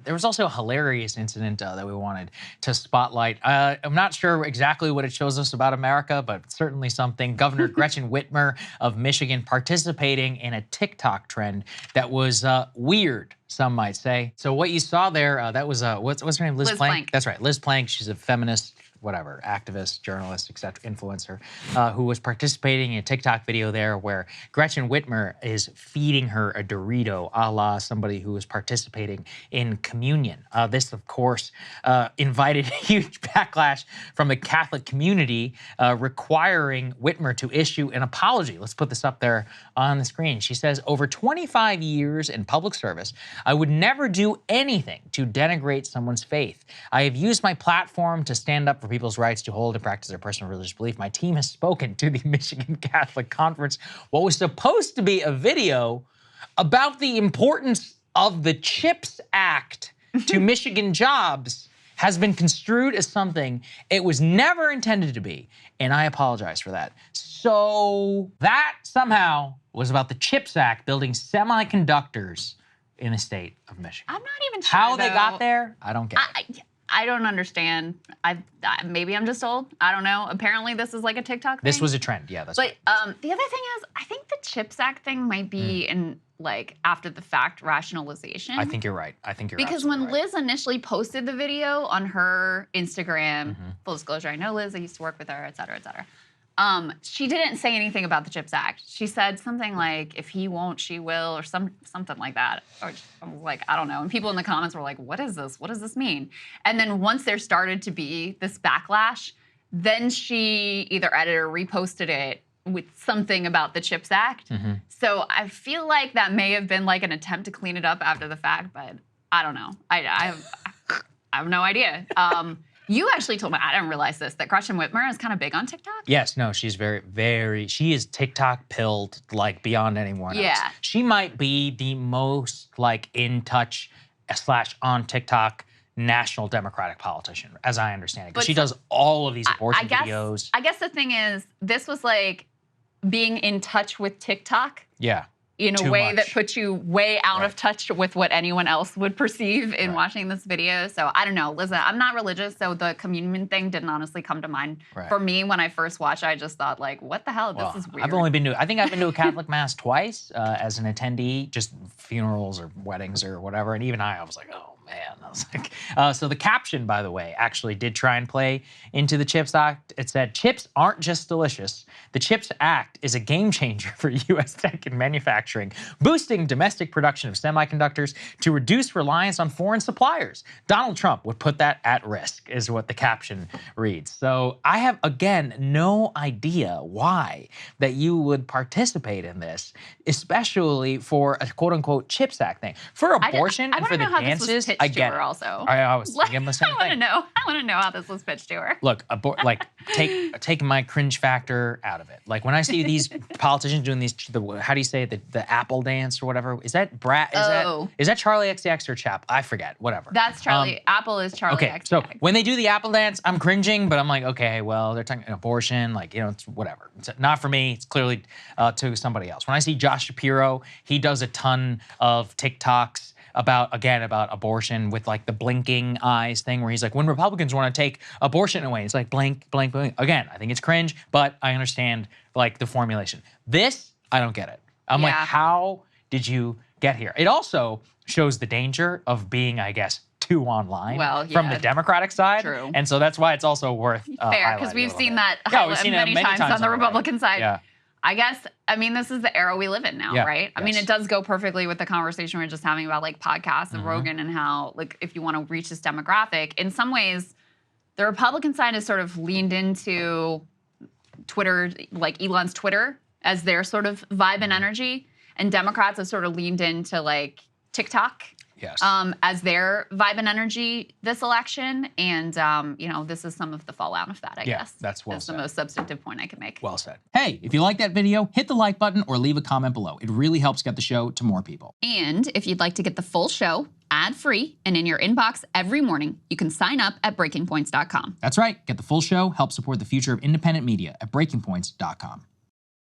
there was also a hilarious incident that we wanted to spotlight. I'm not sure exactly what it shows us about America, but certainly something. Governor Gretchen Whitmer of Michigan participating in a TikTok trend that was weird, some might say. So what you saw there, that was, what's her name? Liz Plank? That's right, Liz Plank. She's a feminist, whatever, activist, journalist, etc., influencer, who was participating in a TikTok video there where Gretchen Whitmer is feeding her a Dorito, a la somebody who was participating in communion. This, of course, invited a huge backlash from the Catholic community, requiring Whitmer to issue an apology. Let's put this up there on the screen. She says, over 25 years in public service, I would never do anything to denigrate someone's faith. I have used my platform to stand up for people's rights to hold and practice their personal religious belief. My team has spoken to the Michigan Catholic Conference. What was supposed to be a video about the importance of the CHIPS Act to Michigan jobs has been construed as something it was never intended to be, and I apologize for that. So that somehow was about the CHIPS Act building semiconductors in the state of Michigan. I'm not even sure, how they got there, I don't get it. I don't understand. Maybe I'm just old. I don't know. Apparently, this is like a TikTok thing. This was a trend, yeah. That's but the other thing is, I think the CHIPS Act thing might be in like after the fact rationalization. I think you're right. I think you're because when Liz initially posted the video on her Instagram, full disclosure, I know Liz. I used to work with her, et cetera, et cetera. She didn't say anything about the CHIPS Act. She said something like, if he won't, she will, or something like that. Or I was like, I don't know. And people in the comments were like, what is this? What does this mean? And then once there started to be this backlash, then she either edited or reposted it with something about the CHIPS Act. So I feel like that may have been like an attempt to clean it up after the fact, but I don't know. I have no idea. You actually told me, I didn't realize this, that Gretchen Whitmer is kind of big on TikTok? Yes, no, she's she is TikTok pilled like beyond anyone else. She might be the most like in touch / on TikTok national Democratic politician, as I understand it. Because she does all of these abortion videos. I guess the thing is, this was like being in touch with TikTok. Yeah. In a way that puts you way out of touch with what anyone else would perceive in watching this video. So I don't know. Listen, I'm not religious, so the communion thing didn't honestly come to mind. For me, when I first watched it, I just thought like, what the hell? This is weird. I've only been to, I think I've been to a Catholic Mass twice as an attendee, just funerals or weddings or whatever. And even I was like, oh man. I was like, so the caption, by the way, actually did try and play into the CHIPS Act. It said, chips aren't just delicious. The CHIPS Act is a game changer for U.S. tech and manufacturing, boosting domestic production of semiconductors to reduce reliance on foreign suppliers. Donald Trump would put that at risk, is what the caption reads. So I have, again, no idea why that you would participate in this, especially for a quote-unquote CHIPS Act thing. For abortion and for the dances, I get it. Also. I was thinking the same thing. I want to know how this was pitched to her. Look, take my cringe factor out of it. Like when I see these politicians doing these, how do you say it, the Apple dance or whatever? Is that is that Charlie XCX or Chap? I forget. Whatever. That's Charlie. Apple is Charlie XCX. So when they do the Apple dance, I'm cringing, but I'm like, okay, well, they're talking abortion, like, you know, it's whatever. It's not for me. It's clearly to somebody else. When I see Josh Shapiro, he does a ton of TikToks about abortion with like the blinking eyes thing where he's like, when Republicans want to take abortion away, it's like blink, blink, blink. Again, I think it's cringe, but I understand like the formulation. This, I don't get it. I'm like, how did you get here? It also shows the danger of being, I guess, too online from the Democratic side. True. And so that's why it's also worth fair, because we've seen that many times on the Republican side. Yeah. I guess, I mean, this is the era we live in now, right? I mean, it does go perfectly with the conversation we were just having about like podcasts and Rogan and how, like, if you want to reach this demographic, in some ways, the Republican side has sort of leaned into Twitter, like Elon's Twitter, as their sort of vibe and energy. And Democrats have sort of leaned into like TikTok as their vibe and energy this election. And, you know, this is some of the fallout of that, I guess. That's well said. The most substantive point I can make. Well said. Hey, if you like that video, hit the like button or leave a comment below. It really helps get the show to more people. And if you'd like to get the full show ad-free and in your inbox every morning, you can sign up at breakingpoints.com. That's right. Get the full show, help support the future of independent media at breakingpoints.com.